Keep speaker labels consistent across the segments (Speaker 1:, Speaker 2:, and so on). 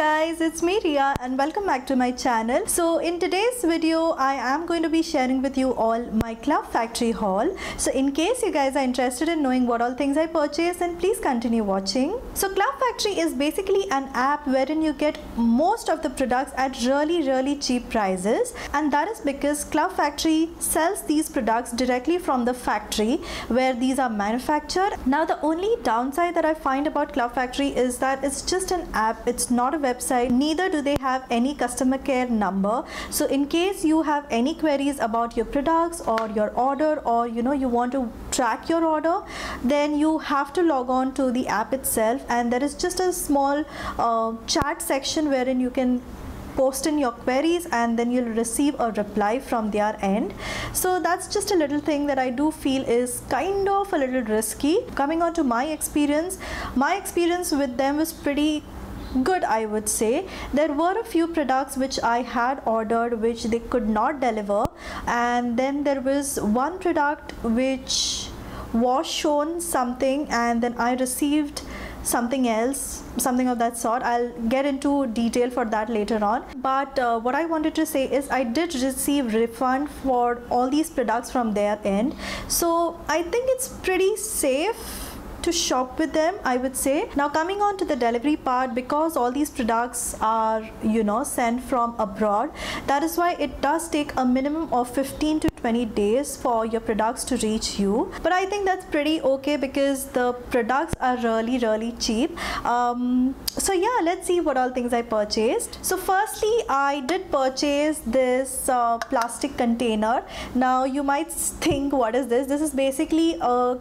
Speaker 1: guys, it's me Ria and welcome back to my channel. So in today's video I am going to be sharing with you all my Club Factory haul. So in case you guys are interested in knowing what all things I purchased, then please continue watching. So Club Factory is basically an app wherein you get most of the products at really cheap prices, and that is because Club Factory sells these products directly from the factory where these are manufactured. Now the only downside that I find about Club Factory is that it's just an app, it's not a website, neither do they have any customer care number. So in case you have any queries about your products or your order, or you want to track your order, then you have to log on to the app itself, and there is just a small chat section wherein you can post in your queries and then you'll receive a reply from their end. So that's just a little thing that I do feel is kind of a little risky. Coming on to my experience with them was pretty good, I would say. There were a few products which I had ordered which they could not deliver, and then there was one product which was shown something and then I received something else, something of that sort. I'll get into detail for that later on, but what I wanted to say is I did receive refund for all these products from their end, so I think it's pretty safe to shop with them, I would say. Now coming on to the delivery part, because all these products are sent from abroad, that is why it does take a minimum of 15 to 20 days for your products to reach you, but I think that's pretty okay because the products are really cheap. So yeah, let's see what all things I purchased. So firstly, I did purchase this plastic container. Now you might think, what is this? This is basically a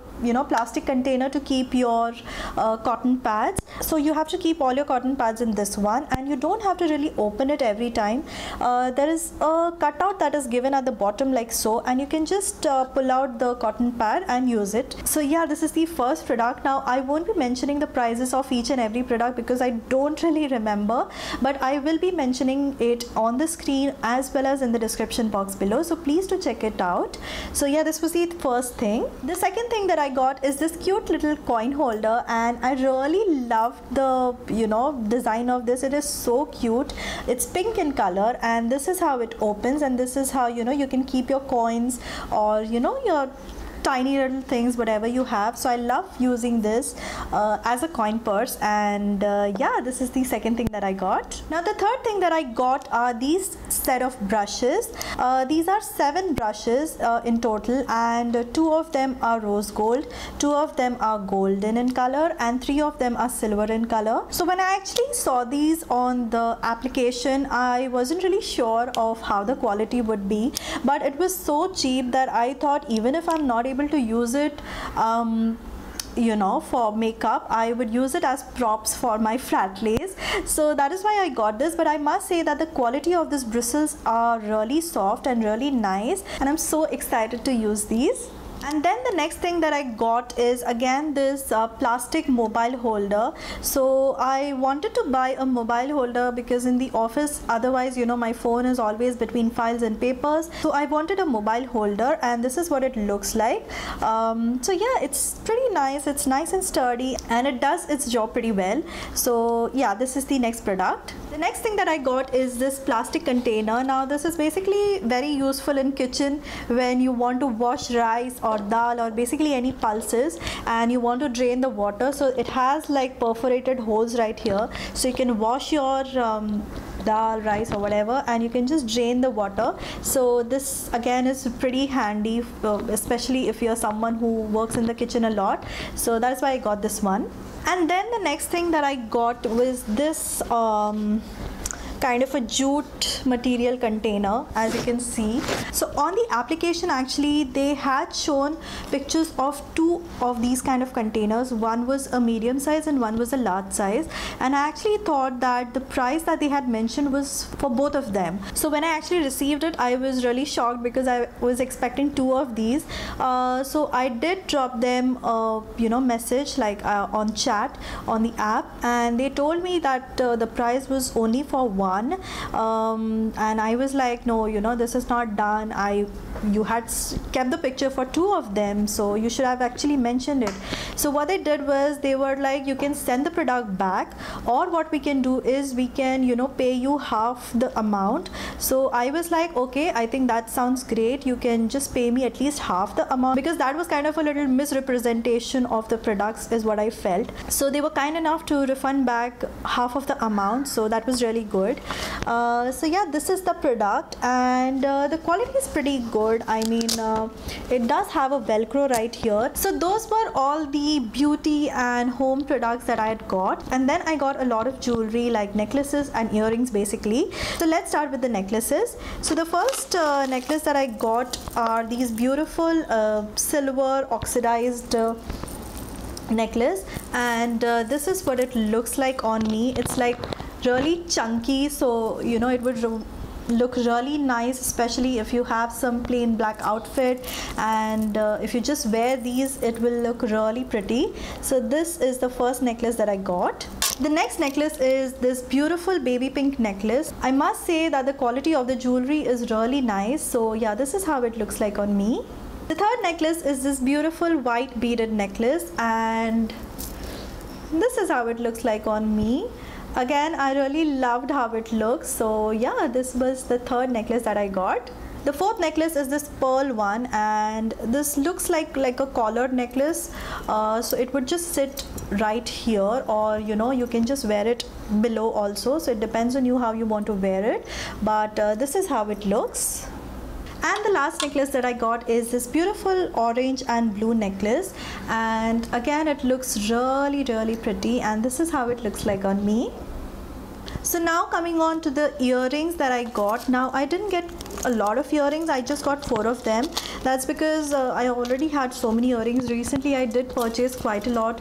Speaker 1: plastic container to keep your cotton pads. So you have to keep all your cotton pads in this one, and you don't have to really open it every time. There is a cutout that is given at the bottom like so, and you can just pull out the cotton pad and use it. So yeah, this is the first product. Now I won't be mentioning the prices of each and every product because I don't really remember, but I will be mentioning it on the screen as well as in the description box below, so please do check it out. So yeah, this was the first thing. The second thing that I got is this cute little coin holder, and I really loved the design of this. It is so cute. It's pink in color, and this is how it opens, and this is how you can keep your coins or your tiny little things, whatever you have. So I love using this as a coin purse, and yeah, this is the second thing that I got. Now the third thing that I got are these set of brushes. These are 7 brushes in total, and 2 of them are rose gold, 2 of them are golden in color, and 3 of them are silver in color. So when I actually saw these on the application, I wasn't really sure of how the quality would be, but it was so cheap that I thought even if I'm not able to use it for makeup, I would use it as props for my flat lace. So that is why I got this, but I must say that the quality of these bristles are really soft and really nice, and I'm so excited to use these. And then the next thing that I got is again this plastic mobile holder. So I wanted to buy a mobile holder because in the office otherwise my phone is always between files and papers. So I wanted a mobile holder, and this is what it looks like. So yeah, it's pretty nice. It's nice and sturdy, and it does its job pretty well. So yeah, this is the next product. The next thing that I got is this plastic container. Now this is basically very useful in kitchen when you want to wash rice or dal or basically any pulses and you want to drain the water. So it has like perforated holes right here, so you can wash your dal, rice or whatever, and you can just drain the water. So this again is pretty handy, especially if you're someone who works in the kitchen a lot. So that's why I got this one. And then the next thing that I got was this kind of a jute material container, as you can see. So on the application actually they had shown pictures of 2 of these kind of containers. One was a medium size and one was a large size, and I actually thought that the price that they had mentioned was for both of them. So when I actually received it, I was really shocked because I was expecting 2 of these. So I did drop them a message like on chat on the app, and they told me that the price was only for 1. And I was like, no, this is not done. You had kept the picture for 2 of them, so you should have actually mentioned it. So what they did was they were like, you can send the product back, or what we can do is we can, you know, pay you half the amount. So I was like, okay, I think that sounds great, you can just pay me at least half the amount, because that was kind of a little misrepresentation of the products is what I felt. So they were kind enough to refund back half of the amount, so that was really good. So yeah, this is the product, and the quality is pretty good. I mean, it does have a velcro right here. So those were all the beauty and home products that I had got, and then I got a lot of jewelry like necklaces and earrings basically. So let's start with the necklaces. So the first necklace that I got are these beautiful silver oxidized necklace, and this is what it looks like on me. It's like really chunky, so you know it would look really nice, especially if you have some plain black outfit, and if you just wear these, it will look really pretty. So this is the first necklace that I got. The next necklace is this beautiful baby pink necklace. I must say that the quality of the jewelry is really nice. So yeah, this is how it looks like on me. The third necklace is this beautiful white beaded necklace, and this is how it looks like on me. Again, I really loved how it looks. So yeah, this was the third necklace that I got. The fourth necklace is this pearl one, and this looks like a collared necklace. So it would just sit right here, or you know, you can just wear it below also. So it depends on you how you want to wear it, but this is how it looks. And the last necklace that I got is this beautiful orange and blue necklace, and again it looks really pretty, and this is how it looks like on me. So now coming on to the earrings that I got. Now I didn't get a lot of earrings, I just got 4 of them. That's because I already had so many earrings. Recently I did purchase quite a lot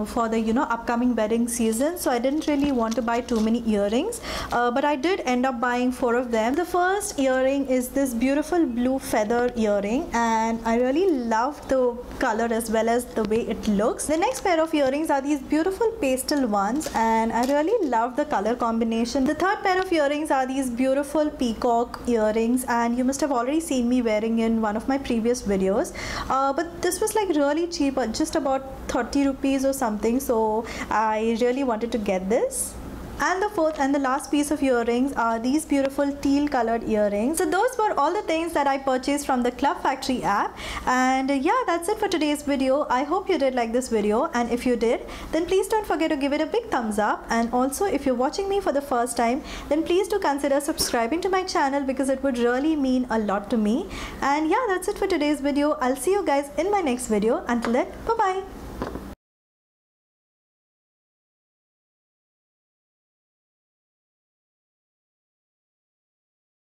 Speaker 1: for the, you know, upcoming wedding season, so I didn't really want to buy too many earrings, but I did end up buying 4 of them. The first earring is this beautiful blue feather earring, and I really love the color as well as the way it looks. The next pair of earrings are these beautiful pastel ones, and I really love the color combination. The third pair of earrings are these beautiful peacock earrings, and you must have already seen me wearing in one of my previous videos, but this was like really cheap, just about 30 rupees or something, so I really wanted to get this. And the fourth and the last piece of earrings are these beautiful teal colored earrings. So those were all the things that I purchased from the Club Factory app. And yeah, that's it for today's video. I hope you did like this video, and if you did, then please don't forget to give it a big thumbs up. And also, if you're watching me for the first time, then please do consider subscribing to my channel, because it would really mean a lot to me. And yeah, that's it for today's video. I'll see you guys in my next video. Until then, bye bye.